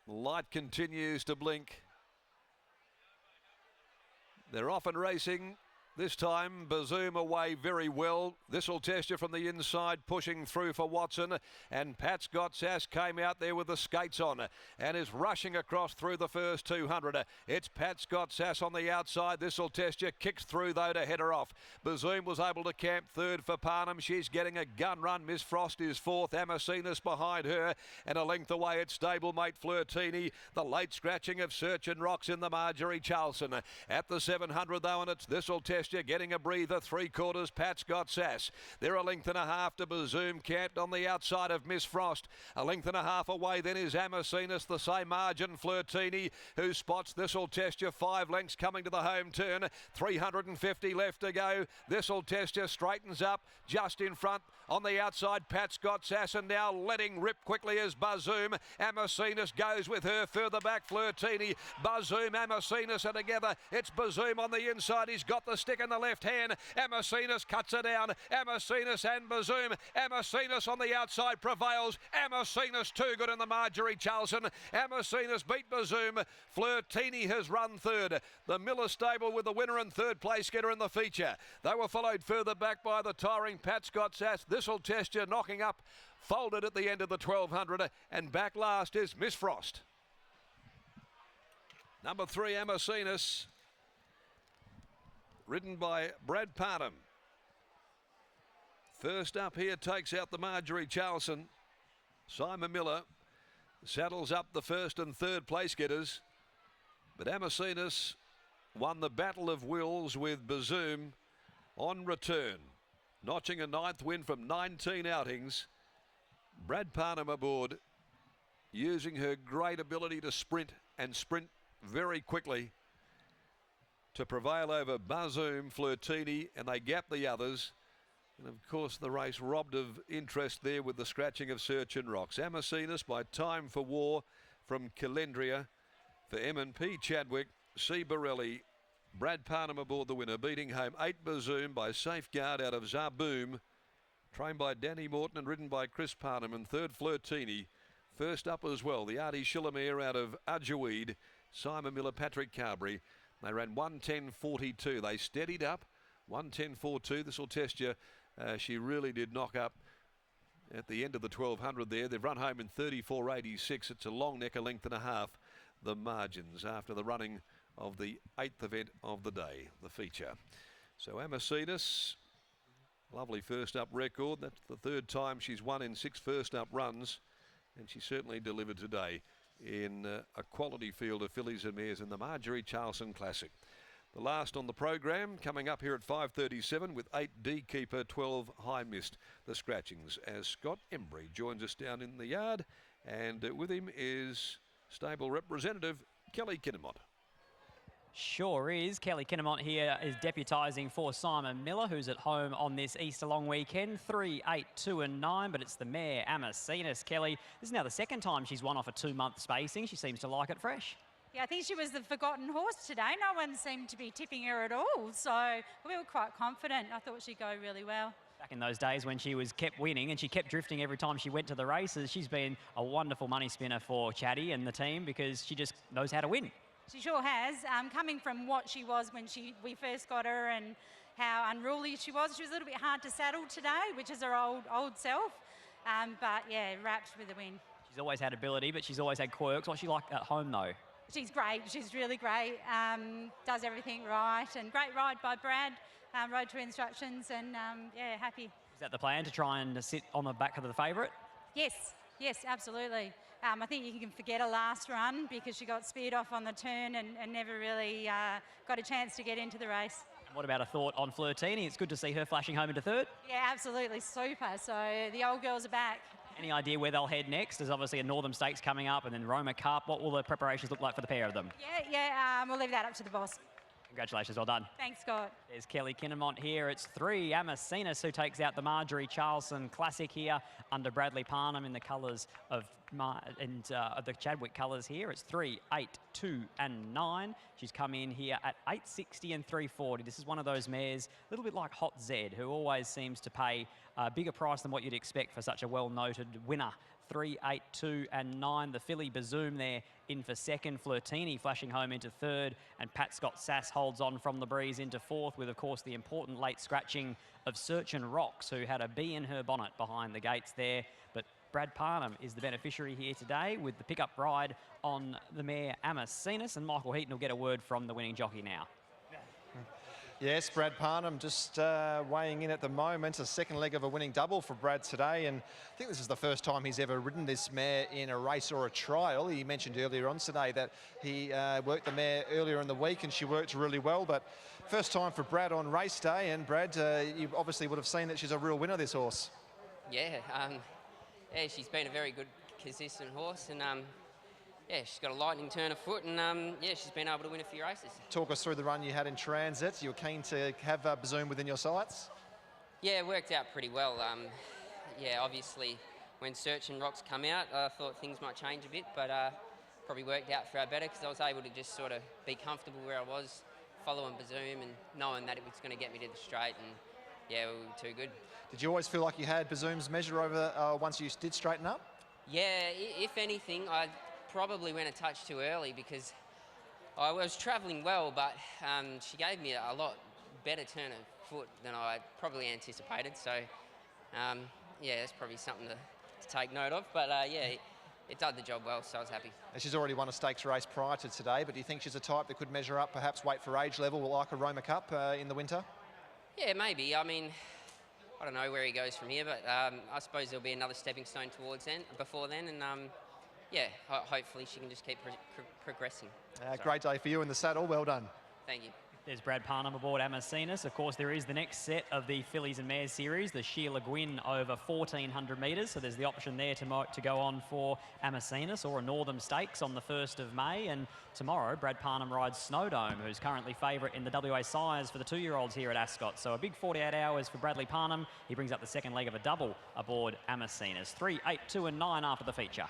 Light continues to blink. They're off and racing. This time, Bazoom away very well. This will test you from the inside, pushing through for Watson. And Pat's Got Sass came out there with the skates on and is rushing across through the first 200. It's Pat's Got Sass on the outside. This will test you. Kicks through, though, to head her off. Bazoom was able to camp third for Parnham. She's getting a gun run. Miss Frost is fourth. Amacenas behind her. And a length away, it's stablemate Flirtini. The late scratching of Search and Rocks in the Marjorie Charlson. At the 700, though, and it's This will test you. Getting a breather, 3/4, Pat's Got Sass. They're a length and a half to Bazoom, camped on the outside of Miss Frost. A length and a half away then is Amacenas, the same margin, Flirtini, who spots This'll Test You, 5 lengths coming to the home turn. 350 left to go. This'll Test You straightens up just in front on the outside. Pat's Got Sass, and now letting rip quickly as Bazoom. Amacenas goes with her further back, Flirtini. Bazoom, Amacenas are together. It's Bazoom on the inside. He's got the stick in the left hand. Amacenas cuts her down. Amacenas and Bazoom. Amacenas on the outside prevails. Amacenas too good in the Marjorie Charlson. Amacenas beat Bazoom. Flirtini has run third. The Miller stable with the winner and third place getter in the feature. They were followed further back by the tiring Pat's Got Sass. This'll Test You, knocking up, folded at the end of the 1200, and back last is Miss Frost. Number 3, Amacenas, ridden by Brad Parnham. First up here takes out the Marjorie Charlson. Simon Miller saddles up the first and third place getters. But Amacenas won the Battle of Wills with Bazoom on return, notching a 9th win from 19 outings. Brad Parnham aboard, using her great ability to sprint and sprint very quickly to prevail over Bazoom, Flirtini, and they gap the others. And of course the race robbed of interest there with the scratching of Search and Rocks. Amacenas by Time for War from Calendria for M&P Chadwick. C. Borelli, Brad Parnham aboard the winner, beating home 8 Bazoom by Safeguard out of Zaboom, trained by Danny Morton and ridden by Chris Parnham, and third Flirtini. First up as well, the Artie Shillamere out of Arjuweed, Simon Miller, Patrick Carberry. They ran 1:10.42. They steadied up 1:10.42. This will test you. She really did knock up at the end of the 1200 there. They've run home in 34.86. It's a long neck, a length and a half, the margins, after the running of the 8th event of the day, the feature. So Amacenas, lovely first up record. That's the third time she's won in 6 first up runs, and she certainly delivered today in a quality field of fillies and mares in the Marjorie Charlson Classic. The last on the program coming up here at 5:37 with 8 D Keeper, 12 High Mist, the scratchings, as Scott Embry joins us down in the yard, and with him is stable representative Kelly Kinnamont. Sure is. Kelly Kinnamont here is deputising for Simon Miller, who's at home on this Easter long weekend. 3, 8, 2 and 9, but it's the mare Amacenas. Kelly, this is now the second time she's won off a 2-month spacing. She seems to like it fresh. Yeah, I think she was the forgotten horse today. No one seemed to be tipping her at all, so we were quite confident. I thought she'd go really well. Back in those days when she was kept winning and she kept drifting every time she went to the races, she's been a wonderful money spinner for Chatty and the team because she just knows how to win. She sure has. Coming from what she was when we first got her and how unruly she was a little bit hard to saddle today, which is her old self. But yeah, wrapped with the win. She's always had ability, but she's always had quirks. What's she like at home though? She's great. She's really great. Does everything right, and great ride by Brad. Rode to instructions, and yeah, happy. Is that the plan, to try and sit on the back of the favourite? Yes, absolutely. I think you can forget her last run because she got speared off on the turn and never really got a chance to get into the race. And what about a thought on Flirtini? It's good to see her flashing home into third. Yeah, absolutely, super. So the old girls are back. Any idea where they'll head next? There's obviously a Northern Stakes coming up and then Roma Cup. What will the preparations look like for the pair of them? Yeah, we'll leave that up to the boss. Congratulations, well done. Thanks, Scott. There's Kelly Kinnamont here. It's 3, Amacenas, who takes out the Marjorie Charlson Classic here under Bradley Parnham in the colours of the Chadwick colours here. It's 3, 8, 2 and 9. She's come in here at 8.60 and 3.40. This is one of those mares, a little bit like Hot Zed, who always seems to pay a bigger price than what you'd expect for such a well-noted winner 3, 8, 2 and 9. The filly Bazoom there in for second. Flirtini flashing home into third. And Pat Scott Sass holds on from the breeze into fourth with, of course, the important late scratching of Search and Rocks, who had a bee in her bonnet behind the gates there. But Brad Parnham is the beneficiary here today with the pickup ride on the mare Amacenas, and Michael Heaton will get a word from the winning jockey now. Yes, Brad Parnham just weighing in at the moment. A second leg of a winning double for Brad today, and I think this is the first time he's ever ridden this mare in a race or a trial. He mentioned earlier on today that he worked the mare earlier in the week and she worked really well, but first time for Brad on race day. And Brad, you obviously would have seen that she's a real winner, this horse. Yeah, yeah, she's been a very good, consistent horse, and yeah, she's got a lightning turn of foot, and yeah, she's been able to win a few races. Talk us through the run you had in transit. You were keen to have Bazoom within your sights? Yeah, it worked out pretty well. Yeah, obviously, when Search and Rocks come out, I thought things might change a bit, but probably worked out for our better because I was able to just sort of be comfortable where I was, following Bazoom and knowing that it was going to get me to the straight, and yeah, we were too good. Did you always feel like you had Bazoom's measure over once you did straighten up? Yeah, if anything, I probably went a touch too early because I was travelling well, but she gave me a lot better turn of foot than I probably anticipated. So, yeah, that's probably something to take note of. But, yeah, it did the job well, so I was happy. And she's already won a stakes race prior to today, but do you think she's a type that could measure up, perhaps wait for age level like a Roma Cup in the winter? Yeah, maybe. I mean, I don't know where he goes from here, but I suppose there'll be another stepping stone before then, and yeah, hopefully she can just keep progressing. Great day for you in the saddle. Well done. Thank you. There's Brad Parnham aboard Amacenas. Of course, there is the next set of the Fillies and Mares series, the Sheila Gwynn over 1,400 metres. So there's the option there to go on for Amacenas or a Northern Stakes on the 1st of May. And tomorrow, Brad Parnham rides Snowdome, who's currently favourite in the WA Sires for the 2-year-olds here at Ascot. So a big 48 hours for Bradley Parnham. He brings up the second leg of a double aboard Amacenas. 3, 8, 2 and 9 after the feature.